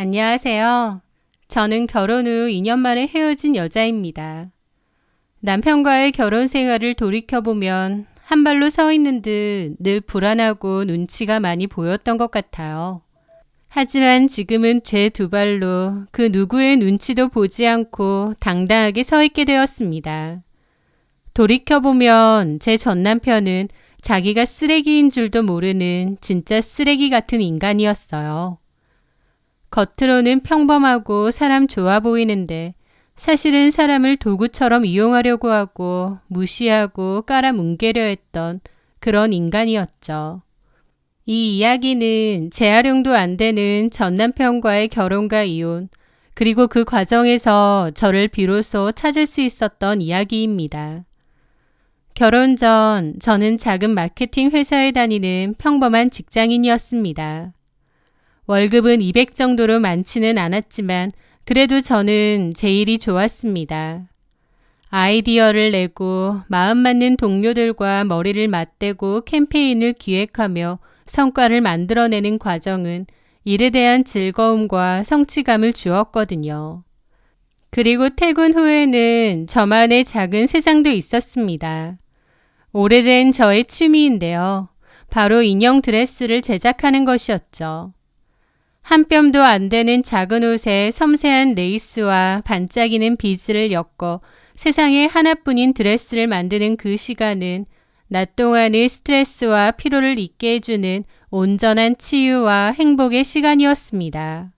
안녕하세요. 저는 결혼 후 2년 만에 헤어진 여자입니다. 남편과의 결혼 생활을 돌이켜보면 한 발로 서 있는 듯 늘 불안하고 눈치가 많이 보였던 것 같아요. 하지만 지금은 제 두 발로 그 누구의 눈치도 보지 않고 당당하게 서 있게 되었습니다. 돌이켜보면 제 전 남편은 자기가 쓰레기인 줄도 모르는 진짜 쓰레기 같은 인간이었어요. 겉으로는 평범하고 사람 좋아 보이는데 사실은 사람을 도구처럼 이용하려고 하고 무시하고 깔아뭉개려 했던 그런 인간이었죠. 이 이야기는 재활용도 안 되는 전 남편과의 결혼과 이혼, 그리고 그 과정에서 저를 비로소 찾을 수 있었던 이야기입니다. 결혼 전 저는 작은 마케팅 회사에 다니는 평범한 직장인이었습니다. 월급은 200 정도로 많지는 않았지만 그래도 저는 제 일이 좋았습니다. 아이디어를 내고 마음 맞는 동료들과 머리를 맞대고 캠페인을 기획하며 성과를 만들어내는 과정은 일에 대한 즐거움과 성취감을 주었거든요. 그리고 퇴근 후에는 저만의 작은 세상도 있었습니다. 오래된 저의 취미인데요. 바로 인형 드레스를 제작하는 것이었죠. 한 뼘도 안 되는 작은 옷에 섬세한 레이스와 반짝이는 비즈를 엮어 세상에 하나뿐인 드레스를 만드는 그 시간은 낮 동안의 스트레스와 피로를 잊게 해주는 온전한 치유와 행복의 시간이었습니다.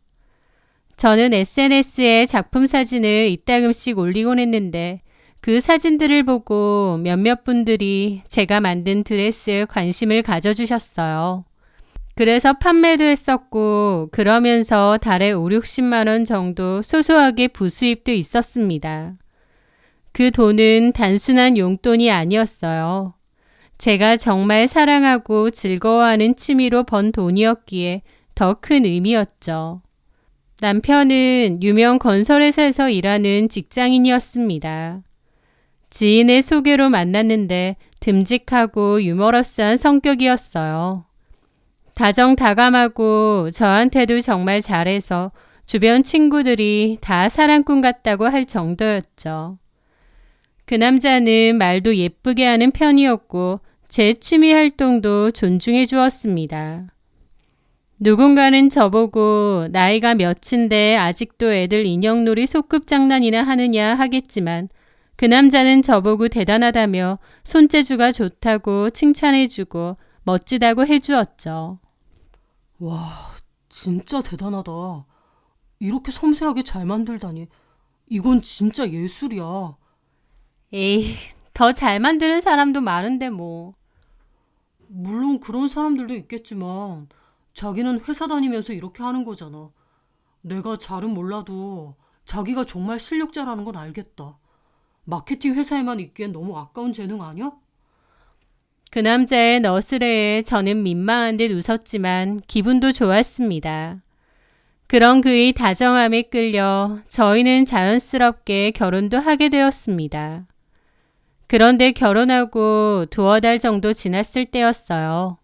저는 SNS에 작품 사진을 이따금씩 올리곤 했는데 그 사진들을 보고 몇몇 분들이 제가 만든 드레스에 관심을 가져주셨어요. 그래서 판매도 했었고 그러면서 달에 5, 60만 원 정도 소소하게 부수입도 있었습니다. 그 돈은 단순한 용돈이 아니었어요. 제가 정말 사랑하고 즐거워하는 취미로 번 돈이었기에 더 큰 의미였죠. 남편은 유명 건설회사에서 일하는 직장인이었습니다. 지인의 소개로 만났는데 듬직하고 유머러스한 성격이었어요. 다정다감하고 저한테도 정말 잘해서 주변 친구들이 다 사랑꾼 같다고 할 정도였죠. 그 남자는 말도 예쁘게 하는 편이었고 제 취미 활동도 존중해 주었습니다. 누군가는 저보고 나이가 몇인데 아직도 애들 인형놀이 소꿉장난이나 하느냐 하겠지만 그 남자는 저보고 대단하다며 손재주가 좋다고 칭찬해주고 멋지다고 해주었죠. 와, 진짜 대단하다. 이렇게 섬세하게 잘 만들다니. 이건 진짜 예술이야. 에이, 더 잘 만드는 사람도 많은데 뭐. 물론 그런 사람들도 있겠지만 자기는 회사 다니면서 이렇게 하는 거잖아. 내가 잘은 몰라도 자기가 정말 실력자라는 건 알겠다. 마케팅 회사에만 있기엔 너무 아까운 재능 아니야? 그 남자의 너스레에 저는 민망한 듯 웃었지만 기분도 좋았습니다. 그런 그의 다정함에 끌려 저희는 자연스럽게 결혼도 하게 되었습니다. 그런데 결혼하고 두어 달 정도 지났을 때였어요.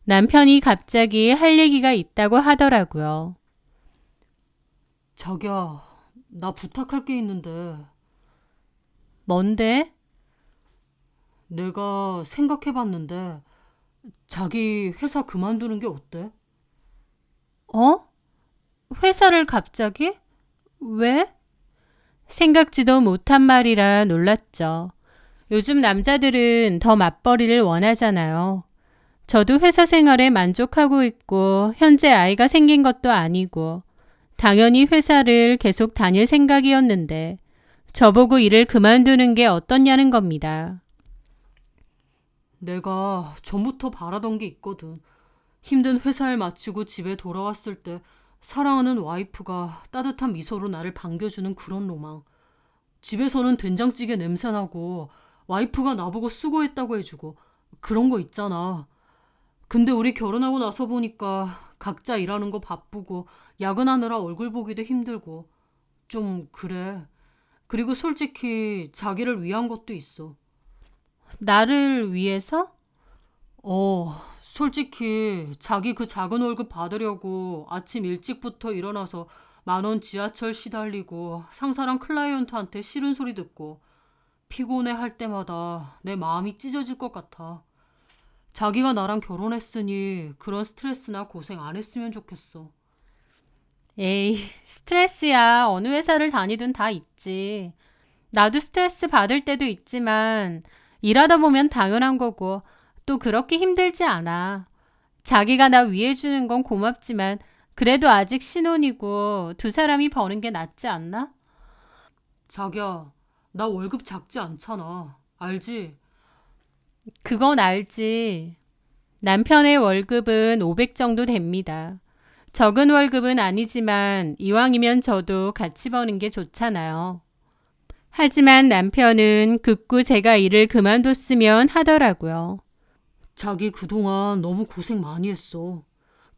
남편이 갑자기 할 얘기가 있다고 하더라고요. 자기야, 나 부탁할 게 있는데 뭔데? 내가 생각해봤는데 자기 회사 그만두는 게 어때? 어? 회사를 갑자기? 왜? 생각지도 못한 말이라 놀랐죠. 요즘 남자들은 더 맞벌이를 원하잖아요. 저도 회사 생활에 만족하고 있고 현재 아이가 생긴 것도 아니고 당연히 회사를 계속 다닐 생각이었는데 저보고 일을 그만두는 게 어떻냐는 겁니다. 내가 전부터 바라던 게 있거든. 힘든 회사를 마치고 집에 돌아왔을 때 사랑하는 와이프가 따뜻한 미소로 나를 반겨주는 그런 로망. 집에서는 된장찌개 냄새나고 와이프가 나보고 수고했다고 해주고 그런 거 있잖아. 근데 우리 결혼하고 나서 보니까 각자 일하는 거 바쁘고 야근하느라 얼굴 보기도 힘들고 좀 그래. 그리고 솔직히 자기를 위한 것도 있어. 나를 위해서? 어, 솔직히 자기 그 작은 월급 받으려고 아침 일찍부터 일어나서 10,000원 지하철 시달리고 상사랑 클라이언트한테 싫은 소리 듣고 피곤해 할 때마다 내 마음이 찢어질 것 같아. 자기가 나랑 결혼했으니 그런 스트레스나 고생 안 했으면 좋겠어. 에이, 스트레스야. 어느 회사를 다니든 다 있지. 나도 스트레스 받을 때도 있지만 일하다 보면 당연한 거고 또 그렇게 힘들지 않아. 자기가 나 위해주는 건 고맙지만 그래도 아직 신혼이고 두 사람이 버는 게 낫지 않나? 자기야, 나 월급 작지 않잖아. 알지? 그건 알지. 남편의 월급은 500 정도 됩니다. 적은 월급은 아니지만 이왕이면 저도 같이 버는 게 좋잖아요. 하지만 남편은 극구 제가 일을 그만뒀으면 하더라고요. 자기 그동안 너무 고생 많이 했어.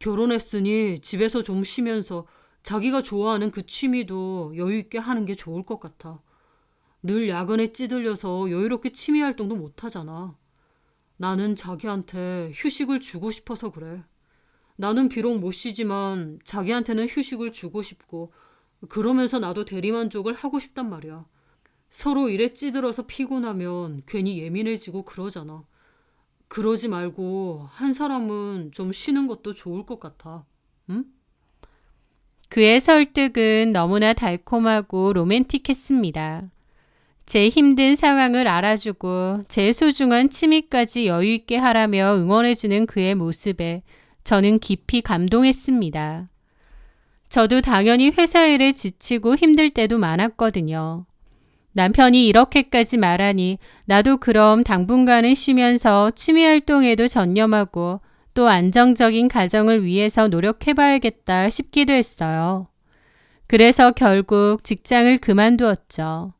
결혼했으니 집에서 좀 쉬면서 자기가 좋아하는 그 취미도 여유 있게 하는 게 좋을 것 같아. 늘 야근에 찌들려서 여유롭게 취미 활동도 못 하잖아. 나는 자기한테 휴식을 주고 싶어서 그래. 나는 비록 못 쉬지만 자기한테는 휴식을 주고 싶고 그러면서 나도 대리만족을 하고 싶단 말이야. 서로 일에 찌들어서 피곤하면 괜히 예민해지고 그러잖아. 그러지 말고 한 사람은 좀 쉬는 것도 좋을 것 같아. 응? 그의 설득은 너무나 달콤하고 로맨틱했습니다. 제 힘든 상황을 알아주고 제 소중한 취미까지 여유 있게 하라며 응원해주는 그의 모습에 저는 깊이 감동했습니다. 저도 당연히 회사 일에 지치고 힘들 때도 많았거든요. 남편이 이렇게까지 말하니 나도 그럼 당분간은 쉬면서 취미 활동에도 전념하고 또 안정적인 가정을 위해서 노력해봐야겠다 싶기도 했어요. 그래서 결국 직장을 그만두었죠.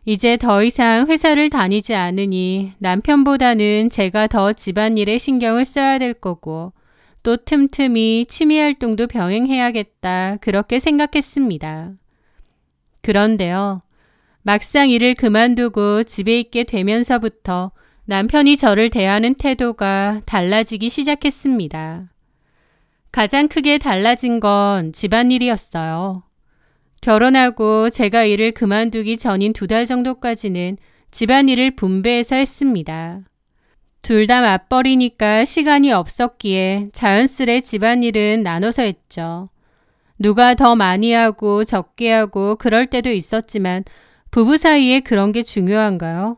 이제 더 이상 회사를 다니지 않으니 남편보다는 제가 더 집안일에 신경을 써야 될 거고 또 틈틈이 취미 활동도 병행해야겠다 그렇게 생각했습니다. 그런데요. 막상 일을 그만두고 집에 있게 되면서부터 남편이 저를 대하는 태도가 달라지기 시작했습니다. 가장 크게 달라진 건 집안일이었어요. 결혼하고 제가 일을 그만두기 전인 2달 정도까지는 집안일을 분배해서 했습니다. 둘 다 맞벌이니까 시간이 없었기에 자연스레 집안일은 나눠서 했죠. 누가 더 많이 하고 적게 하고 그럴 때도 있었지만 부부 사이에 그런 게 중요한가요?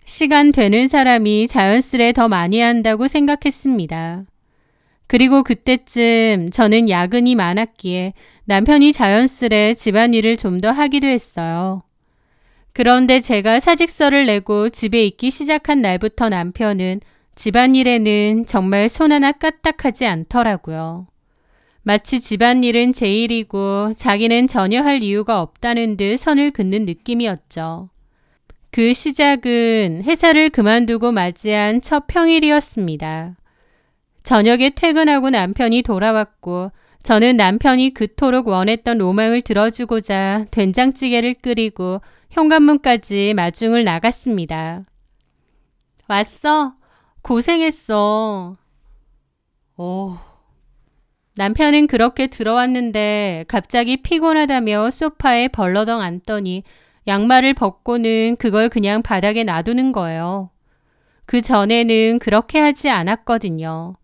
시간 되는 사람이 자연스레 더 많이 한다고 생각했습니다. 그리고 그때쯤 저는 야근이 많았기에 남편이 자연스레 집안일을 좀 더 하기도 했어요. 그런데 제가 사직서를 내고 집에 있기 시작한 날부터 남편은 집안일에는 정말 손 하나 까딱하지 않더라고요. 마치 집안일은 제 일이고 자기는 전혀 할 이유가 없다는 듯 선을 긋는 느낌이었죠. 그 시작은 회사를 그만두고 맞이한 첫 평일이었습니다. 저녁에 퇴근하고 남편이 돌아왔고 저는 남편이 그토록 원했던 로망을 들어주고자 된장찌개를 끓이고 현관문까지 마중을 나갔습니다. 왔어? 고생했어. 남편은 그렇게 들어왔는데 갑자기 피곤하다며 소파에 벌러덩 앉더니 양말을 벗고는 그걸 그냥 바닥에 놔두는 거예요. 그 전에는 그렇게 하지 않았거든요.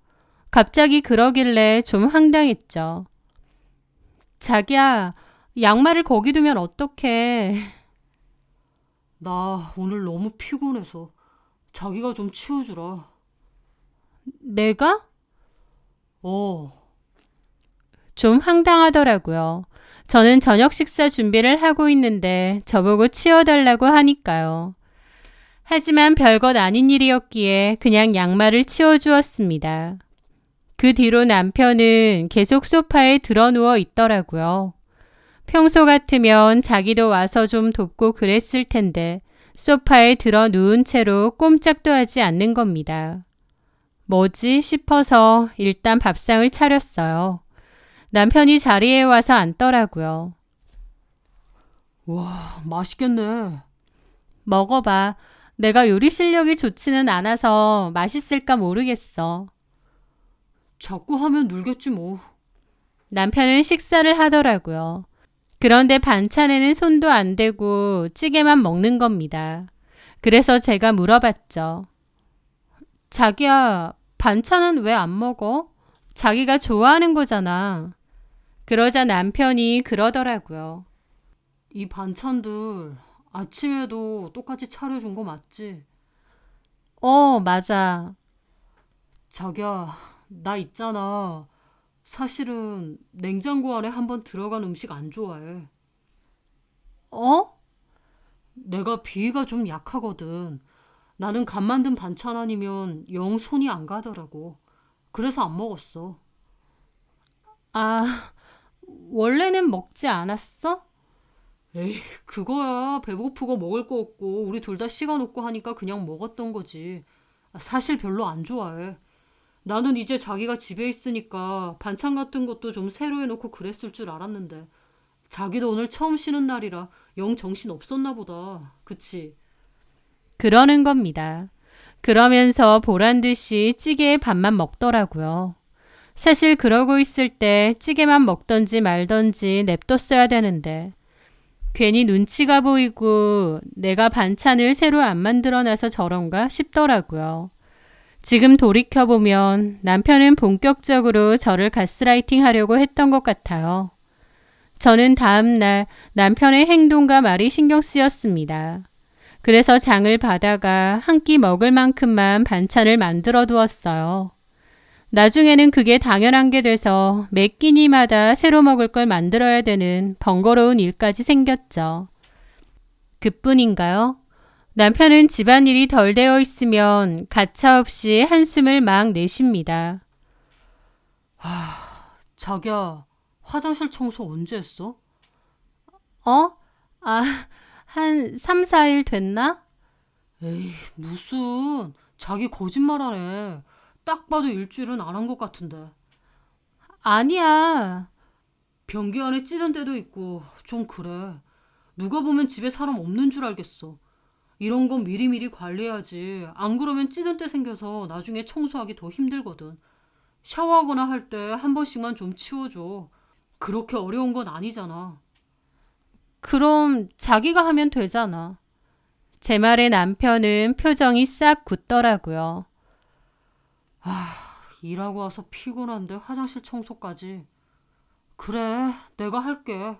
갑자기 그러길래 좀 황당했죠. 자기야, 양말을 거기 두면 어떡해. 나 오늘 너무 피곤해서 자기가 좀 치워주라. 내가? 좀 황당하더라고요. 저는 저녁 식사 준비를 하고 있는데 저보고 치워달라고 하니까요. 하지만 별것 아닌 일이었기에 그냥 양말을 치워주었습니다. 그 뒤로 남편은 계속 소파에 드러누워 있더라고요. 평소 같으면 자기도 와서 좀 돕고 그랬을 텐데 소파에 들어 누운 채로 꼼짝도 하지 않는 겁니다. 뭐지 싶어서 일단 밥상을 차렸어요. 남편이 자리에 와서 앉더라고요. 와, 맛있겠네. 먹어봐. 내가 요리 실력이 좋지는 않아서 맛있을까 모르겠어. 자꾸 하면 늘겠지 뭐. 남편은 식사를 하더라고요. 그런데 반찬에는 손도 안 대고 찌개만 먹는 겁니다. 그래서 제가 물어봤죠. 자기야, 반찬은 왜 안 먹어? 자기가 좋아하는 거잖아. 그러자 남편이 그러더라고요. 이 반찬들 아침에도 똑같이 차려준 거 맞지? 맞아. 자기야, 나 있잖아. 사실은 냉장고 안에 한번 들어간 음식 안 좋아해. 어? 내가 비위가 좀 약하거든. 나는 간 만든 반찬 아니면 영 손이 안 가더라고. 그래서 안 먹었어. 아, 원래는 먹지 않았어? 에이, 그거야. 배고프고 먹을 거 없고 우리 둘 다 시간 없고 하니까 그냥 먹었던 거지. 사실 별로 안 좋아해. 나는 이제 자기가 집에 있으니까 반찬 같은 것도 좀 새로 해놓고 그랬을 줄 알았는데 자기도 오늘 처음 쉬는 날이라 영 정신 없었나 보다. 그치? 그러는 겁니다. 그러면서 보란 듯이 찌개에 밥만 먹더라고요. 사실 그러고 있을 때 찌개만 먹던지 말던지 냅뒀어야 되는데 괜히 눈치가 보이고 내가 반찬을 새로 안 만들어놔서 저런가 싶더라고요. 지금 돌이켜보면 남편은 본격적으로 저를 가스라이팅 하려고 했던 것 같아요. 저는 다음날 남편의 행동과 말이 신경 쓰였습니다. 그래서 장을 봐다가 한 끼 먹을 만큼만 반찬을 만들어 두었어요. 나중에는 그게 당연한 게 돼서 매 끼니마다 새로 먹을 걸 만들어야 되는 번거로운 일까지 생겼죠. 그뿐인가요? 남편은 집안일이 덜 되어 있으면 가차없이 한숨을 막 내쉽니다. 자기야, 화장실 청소 언제 했어? 어? 아, 한 3, 4일 됐나? 에이, 무슨. 자기 거짓말하네. 딱 봐도 일주일은 안 한 것 같은데. 아니야. 변기 안에 찌든 데도 있고 좀 그래. 누가 보면 집에 사람 없는 줄 알겠어. 이런 건 미리미리 관리해야지. 안 그러면 찌든 데 생겨서 나중에 청소하기 더 힘들거든. 샤워하거나 할 때 한 번씩만 좀 치워줘. 그렇게 어려운 건 아니잖아. 그럼 자기가 하면 되잖아. 제 말에 남편은 표정이 싹 굳더라고요. 일하고 와서 피곤한데 화장실 청소까지. 그래, 내가 할게.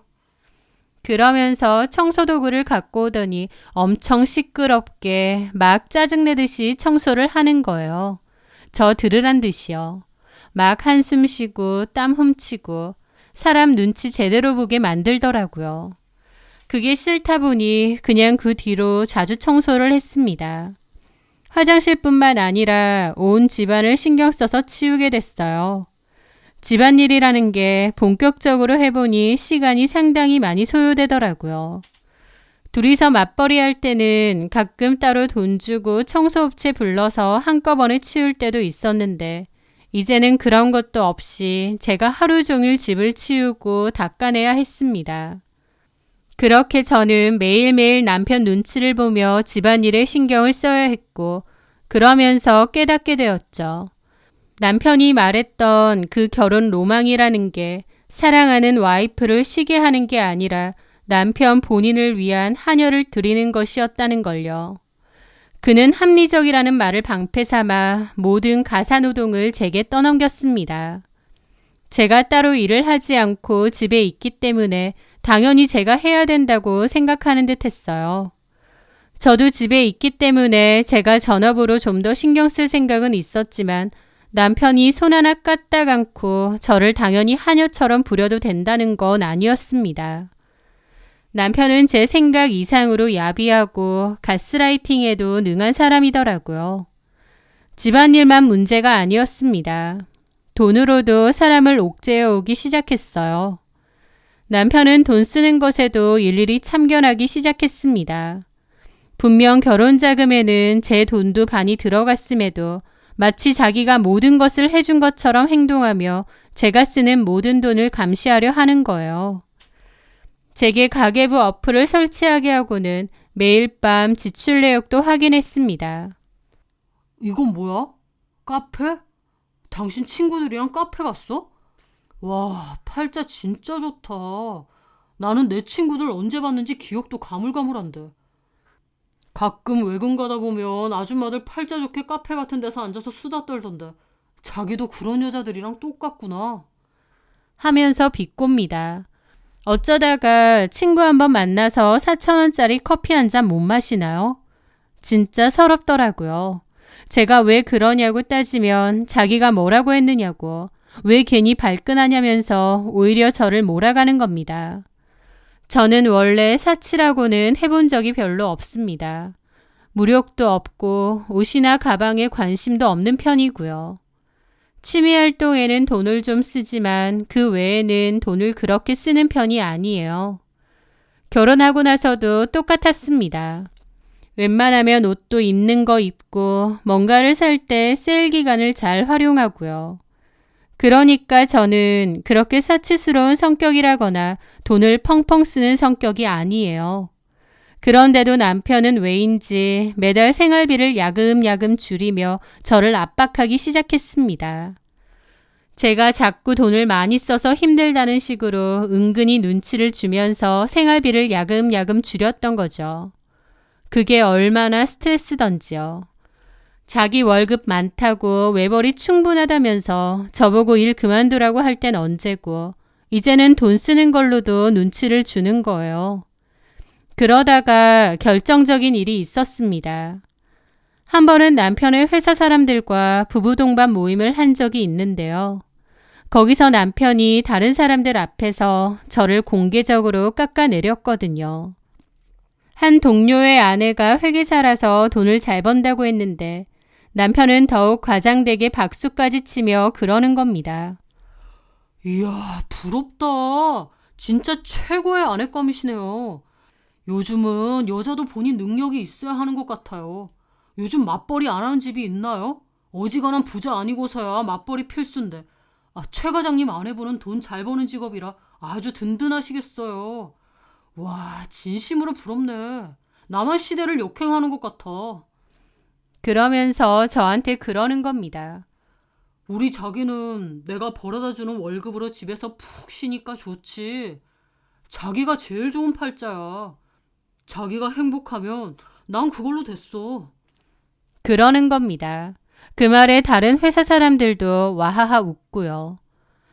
그러면서 청소도구를 갖고 오더니 엄청 시끄럽게 막 짜증내듯이 청소를 하는 거예요. 저 들으란 듯이요. 막 한숨 쉬고 땀 훔치고 사람 눈치 제대로 보게 만들더라고요. 그게 싫다 보니 그냥 그 뒤로 자주 청소를 했습니다. 화장실뿐만 아니라 온 집안을 신경 써서 치우게 됐어요. 집안일이라는 게 본격적으로 해보니 시간이 상당히 많이 소요되더라고요. 둘이서 맞벌이 할 때는 가끔 따로 돈 주고 청소업체 불러서 한꺼번에 치울 때도 있었는데 이제는 그런 것도 없이 제가 하루 종일 집을 치우고 닦아내야 했습니다. 그렇게 저는 매일매일 남편 눈치를 보며 집안일에 신경을 써야 했고 그러면서 깨닫게 되었죠. 남편이 말했던 그 결혼 로망이라는 게 사랑하는 와이프를 쉬게 하는 게 아니라 남편 본인을 위한 한여를 드리는 것이었다는 걸요. 그는 합리적이라는 말을 방패 삼아 모든 가사노동을 제게 떠넘겼습니다. 제가 따로 일을 하지 않고 집에 있기 때문에 당연히 제가 해야 된다고 생각하는 듯 했어요. 저도 집에 있기 때문에 제가 전업으로 좀 더 신경 쓸 생각은 있었지만 남편이 손 하나 까딱 않고 저를 당연히 하녀처럼 부려도 된다는 건 아니었습니다. 남편은 제 생각 이상으로 야비하고 가스라이팅에도 능한 사람이더라고요. 집안일만 문제가 아니었습니다. 돈으로도 사람을 옥죄어 오기 시작했어요. 남편은 돈 쓰는 것에도 일일이 참견하기 시작했습니다. 분명 결혼 자금에는 제 돈도 반이 들어갔음에도 마치 자기가 모든 것을 해준 것처럼 행동하며 제가 쓰는 모든 돈을 감시하려 하는 거예요. 제게 가계부 어플을 설치하게 하고는 매일 밤 지출 내역도 확인했습니다. 이건 뭐야? 카페? 당신 친구들이랑 카페 갔어? 와, 팔자 진짜 좋다. 나는 내 친구들 언제 봤는지 기억도 가물가물한데. 가끔 외근 가다 보면 아줌마들 팔자 좋게 카페 같은 데서 앉아서 수다 떨던데. 자기도 그런 여자들이랑 똑같구나. 하면서 비꼽니다. 어쩌다가 친구 한번 만나서 4,000원짜리 커피 한 잔 못 마시나요? 진짜 서럽더라고요. 제가 왜 그러냐고 따지면 자기가 뭐라고 했느냐고, 왜 괜히 발끈하냐면서 오히려 저를 몰아가는 겁니다. 저는 원래 사치라고는 해본 적이 별로 없습니다. 무력도 없고 옷이나 가방에 관심도 없는 편이고요. 취미 활동에는 돈을 좀 쓰지만 그 외에는 돈을 그렇게 쓰는 편이 아니에요. 결혼하고 나서도 똑같았습니다. 웬만하면 옷도 입는 거 입고 뭔가를 살 때 세일 기간을 잘 활용하고요. 그러니까 저는 그렇게 사치스러운 성격이라거나 돈을 펑펑 쓰는 성격이 아니에요. 그런데도 남편은 왜인지 매달 생활비를 야금야금 줄이며 저를 압박하기 시작했습니다. 제가 자꾸 돈을 많이 써서 힘들다는 식으로 은근히 눈치를 주면서 생활비를 야금야금 줄였던 거죠. 그게 얼마나 스트레스던지요. 자기 월급 많다고 외벌이 충분하다면서 저보고 일 그만두라고 할 땐 언제고, 이제는 돈 쓰는 걸로도 눈치를 주는 거예요. 그러다가 결정적인 일이 있었습니다. 한 번은 남편의 회사 사람들과 부부 동반 모임을 한 적이 있는데요. 거기서 남편이 다른 사람들 앞에서 저를 공개적으로 깎아내렸거든요. 한 동료의 아내가 회계사라서 돈을 잘 번다고 했는데 남편은 더욱 과장되게 박수까지 치며 그러는 겁니다. 이야, 부럽다. 진짜 최고의 아내감이시네요. 요즘은 여자도 본인 능력이 있어야 하는 것 같아요. 요즘 맞벌이 안 하는 집이 있나요? 어지간한 부자 아니고서야 맞벌이 필수인데. 최 과장님 아내분은 돈 잘 버는 직업이라 아주 든든하시겠어요. 와, 진심으로 부럽네. 나만 시대를 역행하는 것 같아. 그러면서 저한테 그러는 겁니다. 우리 자기는 내가 벌어다주는 월급으로 집에서 푹 쉬니까 좋지. 자기가 제일 좋은 팔자야. 자기가 행복하면 난 그걸로 됐어. 그러는 겁니다. 그 말에 다른 회사 사람들도 와하하 웃고요.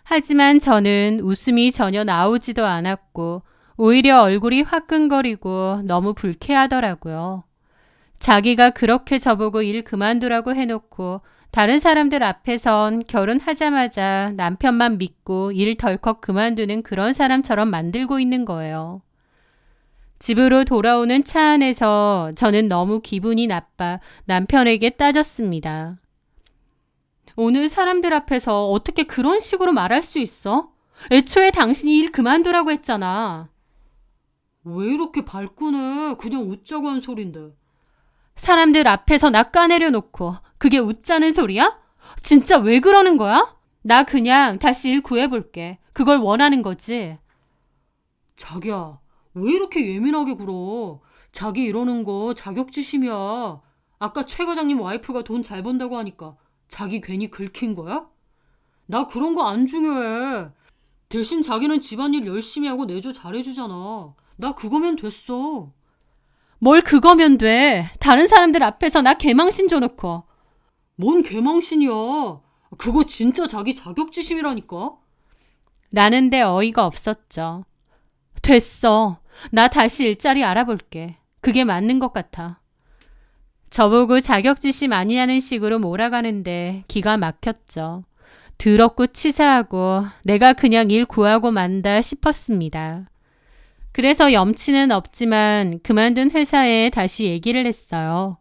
하지만 저는 웃음이 전혀 나오지도 않았고 오히려 얼굴이 화끈거리고 너무 불쾌하더라고요. 자기가 그렇게 저보고 일 그만두라고 해놓고 다른 사람들 앞에선 결혼하자마자 남편만 믿고 일 덜컥 그만두는 그런 사람처럼 만들고 있는 거예요. 집으로 돌아오는 차 안에서 저는 너무 기분이 나빠 남편에게 따졌습니다. 오늘 사람들 앞에서 어떻게 그런 식으로 말할 수 있어? 애초에 당신이 일 그만두라고 했잖아. 왜 이렇게 발끈해? 그냥 웃자고 한 소린데. 사람들 앞에서 나 까내려 놓고 그게 웃자는 소리야? 진짜 왜 그러는 거야? 나 그냥 다시 일 구해볼게. 그걸 원하는 거지. 자기야, 왜 이렇게 예민하게 굴어? 자기 이러는 거 자격지심이야. 아까 최 과장님 와이프가 돈 잘 번다고 하니까 자기 괜히 긁힌 거야? 나 그런 거 안 중요해. 대신 자기는 집안일 열심히 하고 내조 잘해주잖아. 나 그거면 됐어. 뭘 그거면 돼. 다른 사람들 앞에서 나 개망신 줘놓고. 뭔 개망신이야. 그거 진짜 자기 자격지심이라니까. 라는데 어이가 없었죠. 됐어. 나 다시 일자리 알아볼게. 그게 맞는 것 같아. 저보고 자격지심 아니냐는 식으로 몰아가는데 기가 막혔죠. 더럽고 치사하고 내가 그냥 일 구하고 만다 싶었습니다. 그래서 염치는 없지만 그만둔 회사에 다시 얘기를 했어요.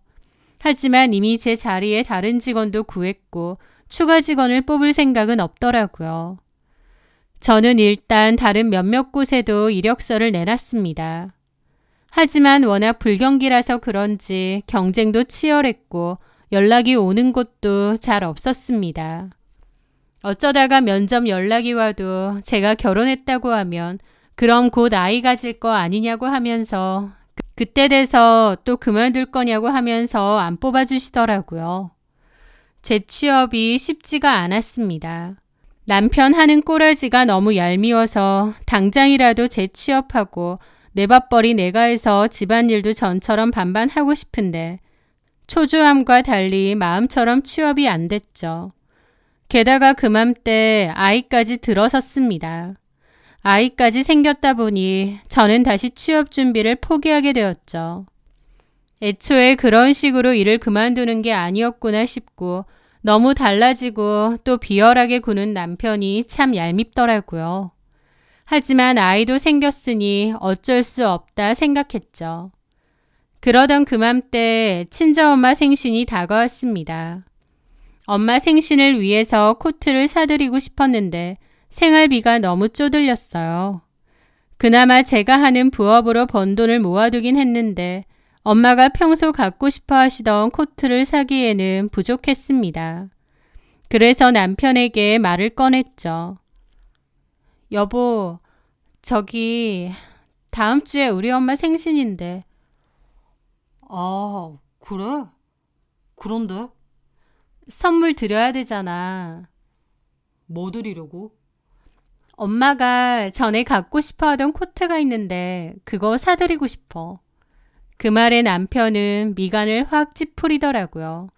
하지만 이미 제 자리에 다른 직원도 구했고 추가 직원을 뽑을 생각은 없더라고요. 저는 일단 다른 몇몇 곳에도 이력서를 내놨습니다. 하지만 워낙 불경기라서 그런지 경쟁도 치열했고 연락이 오는 곳도 잘 없었습니다. 어쩌다가 면접 연락이 와도 제가 결혼했다고 하면 그럼 곧 아이 가질 거 아니냐고 하면서 그때 돼서 또 그만둘 거냐고 하면서 안 뽑아주시더라고요. 재취업이 쉽지가 않았습니다. 남편 하는 꼬라지가 너무 얄미워서 당장이라도 재취업하고 내 밥벌이 내가 해서 집안일도 전처럼 반반 하고 싶은데 초조함과 달리 마음처럼 취업이 안 됐죠. 게다가 그맘때 아이까지 들어섰습니다. 아이까지 생겼다 보니 저는 다시 취업 준비를 포기하게 되었죠. 애초에 그런 식으로 일을 그만두는 게 아니었구나 싶고 너무 달라지고 또 비열하게 구는 남편이 참 얄밉더라고요. 하지만 아이도 생겼으니 어쩔 수 없다 생각했죠. 그러던 그맘때 친정엄마 생신이 다가왔습니다. 엄마 생신을 위해서 코트를 사드리고 싶었는데 생활비가 너무 쪼들렸어요. 그나마 제가 하는 부업으로 번 돈을 모아두긴 했는데 엄마가 평소 갖고 싶어 하시던 코트를 사기에는 부족했습니다. 그래서 남편에게 말을 꺼냈죠. 여보, 저기 다음 주에 우리 엄마 생신인데. 아, 그래? 그런데 선물 드려야 되잖아. 뭐 드리려고? 엄마가 전에 갖고 싶어 하던 코트가 있는데 그거 사드리고 싶어. 그 말에 남편은 미간을 확 찌푸리더라고요.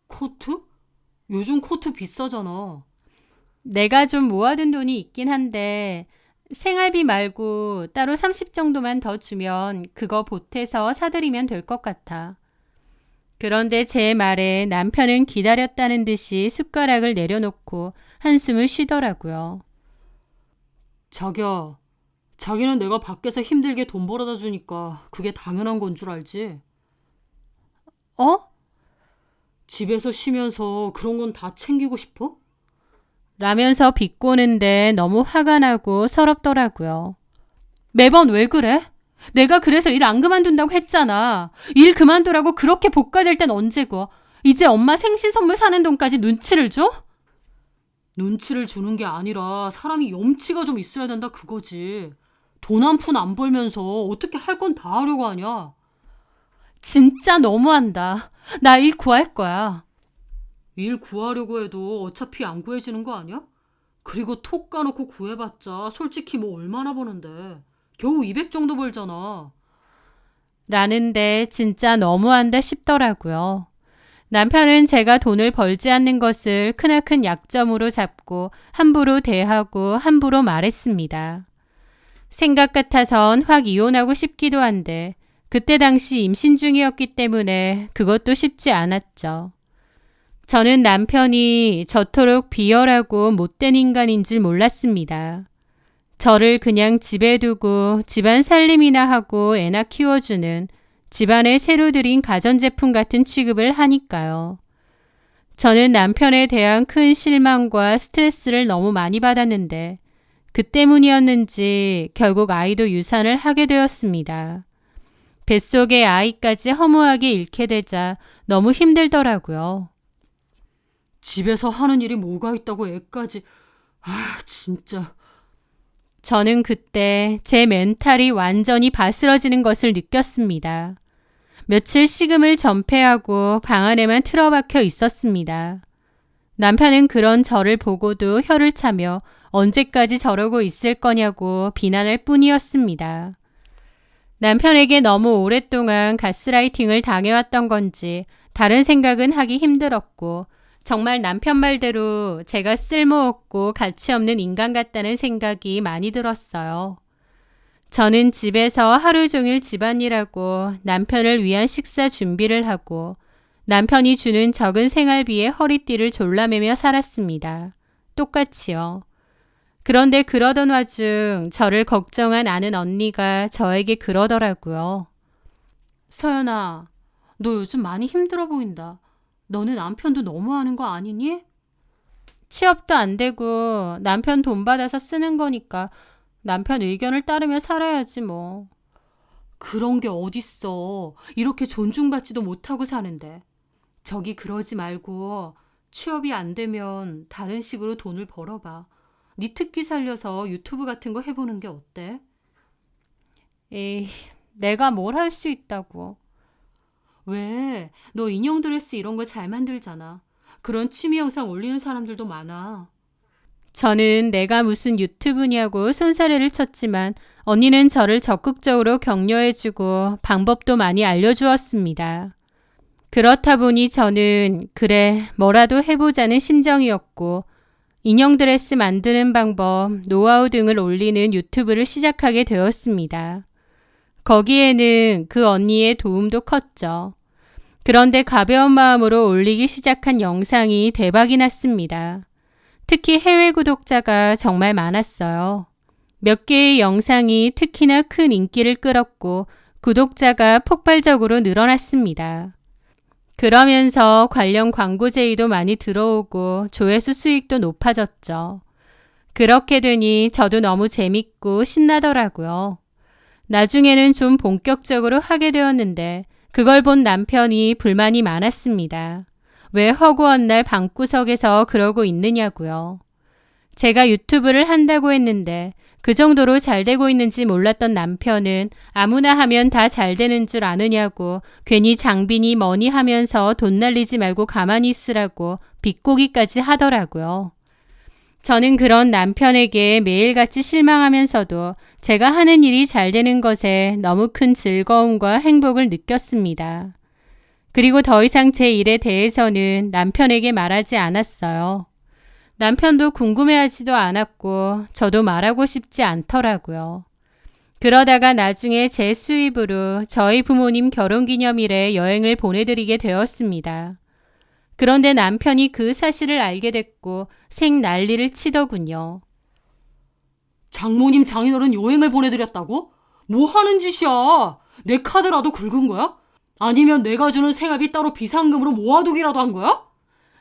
코트? 요즘 코트 비싸잖아. 내가 좀 모아둔 돈이 있긴 한데 생활비 말고 따로 30 정도만 더 주면 그거 보태서 사드리면 될 것 같아. 그런데 제 말에 남편은 기다렸다는 듯이 숟가락을 내려놓고 한숨을 쉬더라고요. 자기야, 자기는 내가 밖에서 힘들게 돈 벌어다 주니까 그게 당연한 건 줄 알지? 어? 집에서 쉬면서 그런 건 다 챙기고 싶어? 라면서 비꼬는데 너무 화가 나고 서럽더라고요. 매번 왜 그래? 내가 그래서 일 안 그만둔다고 했잖아. 일 그만두라고 그렇게 복가될 땐 언제고. 이제 엄마 생신 선물 사는 돈까지 눈치를 줘? 눈치를 주는 게 아니라 사람이 염치가 좀 있어야 된다 그거지. 돈 한 푼 안 벌면서 어떻게 할 건 다 하려고 하냐? 진짜 너무한다. 나 일 구할 거야. 일 구하려고 해도 어차피 안 구해지는 거 아니야? 그리고 톡 까놓고 구해봤자 솔직히 뭐 얼마나 버는데. 겨우 200 정도 벌잖아. 라는데 진짜 너무한다 싶더라고요. 남편은 제가 돈을 벌지 않는 것을 크나큰 약점으로 잡고 함부로 대하고 함부로 말했습니다. 생각 같아선 확 이혼하고 싶기도 한데 그때 당시 임신 중이었기 때문에 그것도 쉽지 않았죠. 저는 남편이 저토록 비열하고 못된 인간인 줄 몰랐습니다. 저를 그냥 집에 두고 집안 살림이나 하고 애나 키워주는 집안에 새로 들인 가전제품 같은 취급을 하니까요. 저는 남편에 대한 큰 실망과 스트레스를 너무 많이 받았는데 그 때문이었는지 결국 아이도 유산을 하게 되었습니다. 뱃속의 아이까지 허무하게 잃게 되자 너무 힘들더라고요. 집에서 하는 일이 뭐가 있다고 애까지. 아, 진짜. 저는 그때 제 멘탈이 완전히 바스러지는 것을 느꼈습니다. 며칠 식음을 전폐하고 방 안에만 틀어박혀 있었습니다. 남편은 그런 저를 보고도 혀를 차며 언제까지 저러고 있을 거냐고 비난할 뿐이었습니다. 남편에게 너무 오랫동안 가스라이팅을 당해왔던 건지 다른 생각은 하기 힘들었고 정말 남편 말대로 제가 쓸모없고 가치없는 인간 같다는 생각이 많이 들었어요. 저는 집에서 하루 종일 집안일하고 남편을 위한 식사 준비를 하고 남편이 주는 적은 생활비에 허리띠를 졸라매며 살았습니다. 똑같이요. 그런데 그러던 와중 저를 걱정한 아는 언니가 저에게 그러더라고요. 서연아, 너 요즘 많이 힘들어 보인다. 너네 남편도 너무하는 거 아니니? 취업도 안 되고 남편 돈 받아서 쓰는 거니까 남편 의견을 따르며 살아야지 뭐. 그런 게 어딨어. 이렇게 존중받지도 못하고 사는데. 저기 그러지 말고 취업이 안 되면 다른 식으로 돈을 벌어봐. 네 특기 살려서 유튜브 같은 거 해보는 게 어때? 에이, 내가 뭘 할 수 있다고. 왜? 너 인형 드레스 이런 거 잘 만들잖아. 그런 취미 영상 올리는 사람들도 많아. 저는 내가 무슨 유튜브냐고 손사래를 쳤지만 언니는 저를 적극적으로 격려해주고 방법도 많이 알려주었습니다. 그렇다 보니 저는 그래 뭐라도 해보자는 심정이었고 인형 드레스 만드는 방법, 노하우 등을 올리는 유튜브를 시작하게 되었습니다. 거기에는 그 언니의 도움도 컸죠. 그런데 가벼운 마음으로 올리기 시작한 영상이 대박이 났습니다. 특히 해외 구독자가 정말 많았어요. 몇 개의 영상이 특히나 큰 인기를 끌었고 구독자가 폭발적으로 늘어났습니다. 그러면서 관련 광고 제의도 많이 들어오고 조회수 수익도 높아졌죠. 그렇게 되니 저도 너무 재밌고 신나더라고요. 나중에는 좀 본격적으로 하게 되었는데 그걸 본 남편이 불만이 많았습니다. 왜 허구한 날 방구석에서 그러고 있느냐고요. 제가 유튜브를 한다고 했는데 그 정도로 잘 되고 있는지 몰랐던 남편은 아무나 하면 다 잘 되는 줄 아느냐고 괜히 장비니 뭐니 하면서 돈 날리지 말고 가만히 있으라고 비꼬기까지 하더라고요. 저는 그런 남편에게 매일같이 실망하면서도 제가 하는 일이 잘 되는 것에 너무 큰 즐거움과 행복을 느꼈습니다. 그리고 더 이상 제 일에 대해서는 남편에게 말하지 않았어요. 남편도 궁금해하지도 않았고 저도 말하고 싶지 않더라고요. 그러다가 나중에 제 수입으로 저희 부모님 결혼기념일에 여행을 보내드리게 되었습니다. 그런데 남편이 그 사실을 알게 됐고 생난리를 치더군요. 장모님 장인어른 여행을 보내드렸다고? 뭐 하는 짓이야? 내 카드라도 긁은 거야? 아니면 내가 주는 생활비 따로 비상금으로 모아두기라도 한 거야?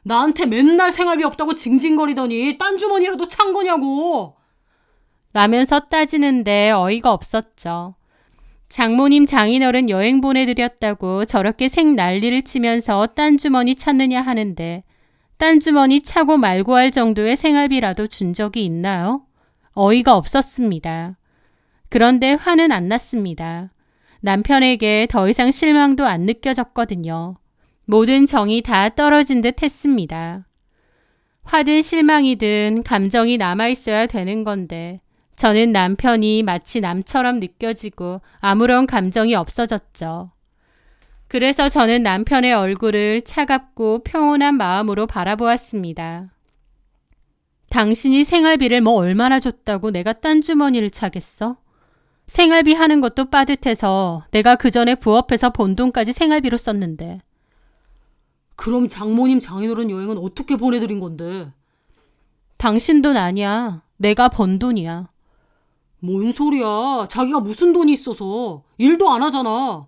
나한테 맨날 생활비 없다고 징징거리더니 딴 주머니라도 찬 거냐고. 라면서 따지는데 어이가 없었죠. 장모님 장인어른 여행 보내드렸다고 저렇게 생난리를 치면서 딴 주머니 찾느냐 하는데 딴 주머니 차고 말고 할 정도의 생활비라도 준 적이 있나요? 어이가 없었습니다. 그런데 화는 안 났습니다. 남편에게 더 이상 실망도 안 느껴졌거든요. 모든 정이 다 떨어진 듯 했습니다. 화든 실망이든 감정이 남아있어야 되는 건데 저는 남편이 마치 남처럼 느껴지고 아무런 감정이 없어졌죠. 그래서 저는 남편의 얼굴을 차갑고 평온한 마음으로 바라보았습니다. 당신이 생활비를 뭐 얼마나 줬다고 내가 딴 주머니를 차겠어? 생활비 하는 것도 빠듯해서 내가 그 전에 부업해서 번 돈까지 생활비로 썼는데. 그럼 장모님 장인어른 여행은 어떻게 보내드린 건데? 당신 돈 아니야. 내가 번 돈이야. 뭔 소리야. 자기가 무슨 돈이 있어서. 일도 안 하잖아.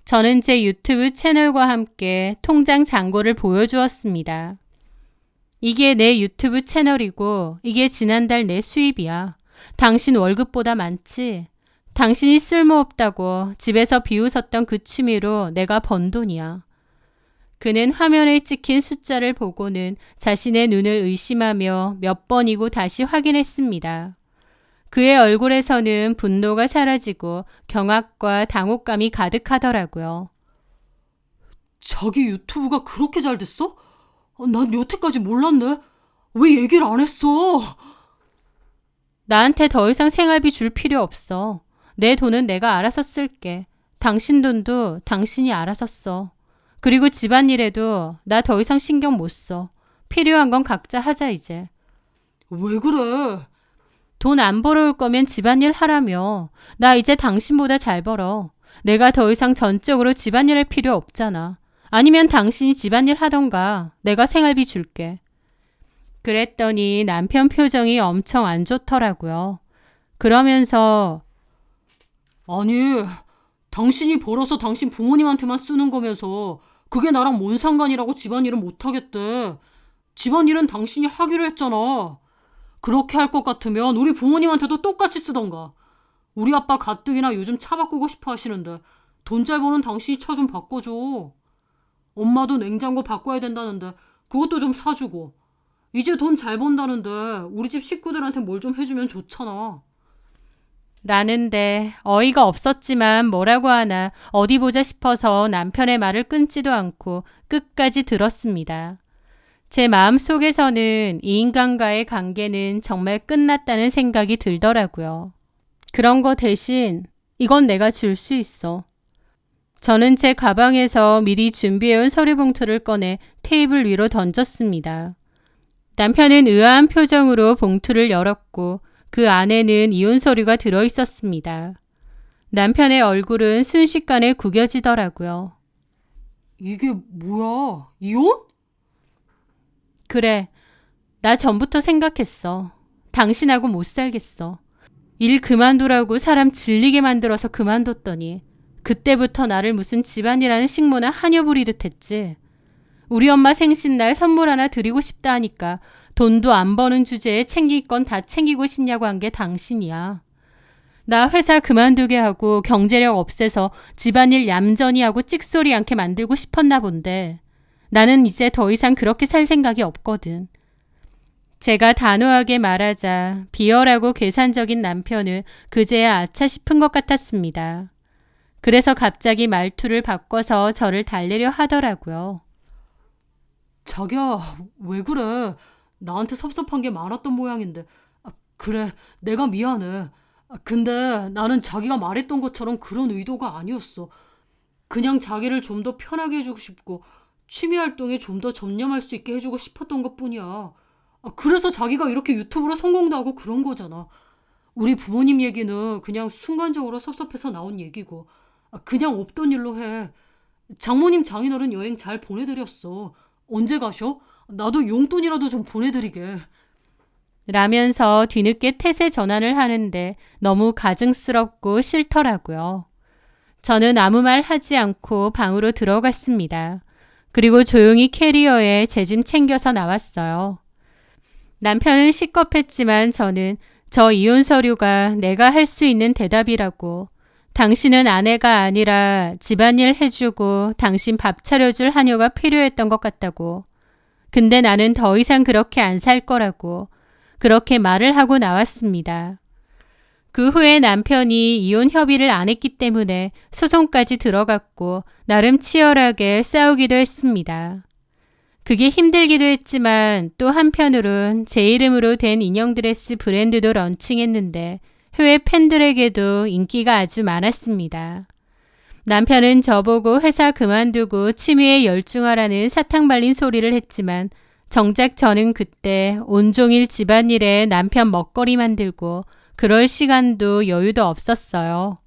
저는 제 유튜브 채널과 함께 통장 잔고를 보여주었습니다. 이게 내 유튜브 채널이고 이게 지난달 내 수입이야. 당신 월급보다 많지? 당신이 쓸모없다고 집에서 비웃었던 그 취미로 내가 번 돈이야. 그는 화면에 찍힌 숫자를 보고는 자신의 눈을 의심하며 몇 번이고 다시 확인했습니다. 그의 얼굴에서는 분노가 사라지고 경악과 당혹감이 가득하더라고요. 자기 유튜브가 그렇게 잘 됐어? 난 여태까지 몰랐네. 왜 얘기를 안 했어? 나한테 더 이상 생활비 줄 필요 없어. 내 돈은 내가 알아서 쓸게. 당신 돈도 당신이 알아서 써. 그리고 집안일에도 나 더 이상 신경 못 써. 필요한 건 각자 하자 이제. 왜 그래? 돈 안 벌어올 거면 집안일 하라며. 나 이제 당신보다 잘 벌어. 내가 더 이상 전적으로 집안일 할 필요 없잖아. 아니면 당신이 집안일 하던가 내가 생활비 줄게. 그랬더니 남편 표정이 엄청 안 좋더라고요. 그러면서 아니, 당신이 벌어서 당신 부모님한테만 쓰는 거면서 그게 나랑 뭔 상관이라고 집안일은 못하겠대. 집안일은 당신이 하기로 했잖아. 그렇게 할 것 같으면 우리 부모님한테도 똑같이 쓰던가. 우리 아빠 가뜩이나 요즘 차 바꾸고 싶어 하시는데 돈 잘 버는 당신이 차 좀 바꿔줘. 엄마도 냉장고 바꿔야 된다는데 그것도 좀 사주고. 이제 돈 잘 번다는데 우리 집 식구들한테 뭘 좀 해주면 좋잖아. 라는데 어이가 없었지만 뭐라고 하나 어디 보자 싶어서 남편의 말을 끊지도 않고 끝까지 들었습니다. 제 마음속에서는 이 인간과의 관계는 정말 끝났다는 생각이 들더라고요. 그런 거 대신 이건 내가 줄 수 있어. 저는 제 가방에서 미리 준비해온 서류 봉투를 꺼내 테이블 위로 던졌습니다. 남편은 의아한 표정으로 봉투를 열었고 그 안에는 이혼 서류가 들어있었습니다. 남편의 얼굴은 순식간에 구겨지더라고요. 이게 뭐야? 이혼? 그래, 나 전부터 생각했어. 당신하고 못 살겠어. 일 그만두라고 사람 질리게 만들어서 그만뒀더니 그때부터 나를 무슨 집안이라는 식모나 하녀 부리듯 했지. 우리 엄마 생신날 선물 하나 드리고 싶다 하니까 돈도 안 버는 주제에 챙길 건 다 챙기고 싶냐고 한 게 당신이야. 나 회사 그만두게 하고 경제력 없애서 집안일 얌전히 하고 찍소리 않게 만들고 싶었나 본데 나는 이제 더 이상 그렇게 살 생각이 없거든. 제가 단호하게 말하자 비열하고 계산적인 남편은 그제야 아차 싶은 것 같았습니다. 그래서 갑자기 말투를 바꿔서 저를 달래려 하더라고요. 자기야, 왜 그래? 나한테 섭섭한 게 많았던 모양인데. 그래, 내가 미안해. 근데 나는 자기가 말했던 것처럼 그런 의도가 아니었어. 그냥 자기를 좀 더 편하게 해주고 싶고 취미 활동에 좀 더 전념할 수 있게 해주고 싶었던 것뿐이야. 그래서 자기가 이렇게 유튜브로 성공도 하고 그런 거잖아. 우리 부모님 얘기는 그냥 순간적으로 섭섭해서 나온 얘기고 그냥 없던 일로 해. 장모님 장인어른 여행 잘 보내드렸어. 언제 가셔? 나도 용돈이라도 좀 보내드리게. 라면서 뒤늦게 태세 전환을 하는데 너무 가증스럽고 싫더라고요. 저는 아무 말 하지 않고 방으로 들어갔습니다. 그리고 조용히 캐리어에 제 짐 챙겨서 나왔어요. 남편은 식겁했지만 저는 저 이혼 서류가 내가 할 수 있는 대답이라고, 당신은 아내가 아니라 집안일 해주고 당신 밥 차려줄 하녀가 필요했던 것 같다고, 근데 나는 더 이상 그렇게 안 살 거라고 그렇게 말을 하고 나왔습니다. 그 후에 남편이 이혼 협의를 안 했기 때문에 소송까지 들어갔고 나름 치열하게 싸우기도 했습니다. 그게 힘들기도 했지만 또 한편으론 제 이름으로 된 인형 드레스 브랜드도 런칭했는데 해외 팬들에게도 인기가 아주 많았습니다. 남편은 저보고 회사 그만두고 취미에 열중하라는 사탕 발린 소리를 했지만 정작 저는 그때 온종일 집안일에 남편 먹거리 만들고 그럴 시간도 여유도 없었어요.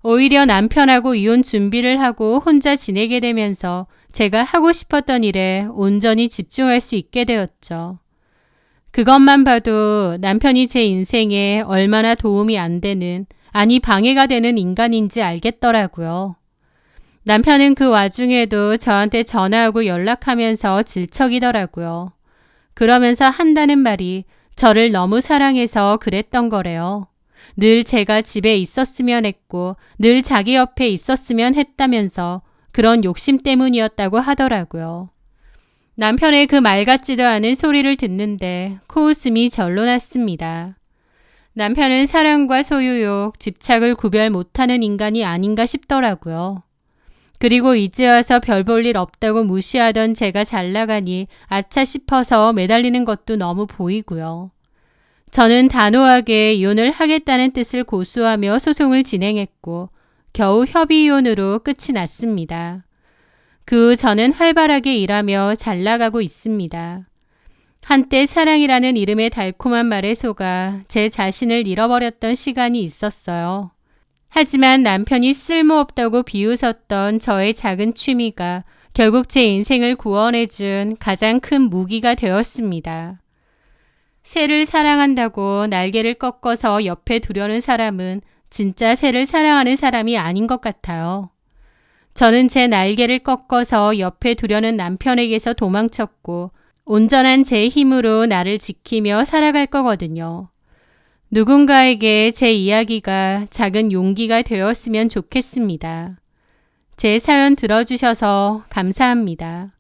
오히려 남편하고 이혼 준비를 하고 혼자 지내게 되면서 제가 하고 싶었던 일에 온전히 집중할 수 있게 되었죠. 그것만 봐도 남편이 제 인생에 얼마나 도움이 안 되는, 아니 방해가 되는 인간인지 알겠더라고요. 남편은 그 와중에도 저한테 전화하고 연락하면서 질척이더라고요. 그러면서 한다는 말이 저를 너무 사랑해서 그랬던 거래요. 늘 제가 집에 있었으면 했고 늘 자기 옆에 있었으면 했다면서 그런 욕심 때문이었다고 하더라고요. 남편의 그 말 같지도 않은 소리를 듣는데 코웃음이 절로 났습니다. 남편은 사랑과 소유욕, 집착을 구별 못하는 인간이 아닌가 싶더라고요. 그리고 이제 와서 별 볼 일 없다고 무시하던 제가 잘 나가니 아차 싶어서 매달리는 것도 너무 보이고요. 저는 단호하게 이혼을 하겠다는 뜻을 고수하며 소송을 진행했고 겨우 협의 이혼으로 끝이 났습니다. 그 후 저는 활발하게 일하며 잘 나가고 있습니다. 한때 사랑이라는 이름의 달콤한 말에 속아 제 자신을 잃어버렸던 시간이 있었어요. 하지만 남편이 쓸모없다고 비웃었던 저의 작은 취미가 결국 제 인생을 구원해준 가장 큰 무기가 되었습니다. 새를 사랑한다고 날개를 꺾어서 옆에 두려는 사람은 진짜 새를 사랑하는 사람이 아닌 것 같아요. 저는 제 날개를 꺾어서 옆에 두려는 남편에게서 도망쳤고 온전한 제 힘으로 나를 지키며 살아갈 거거든요. 누군가에게 제 이야기가 작은 용기가 되었으면 좋겠습니다. 제 사연 들어주셔서 감사합니다.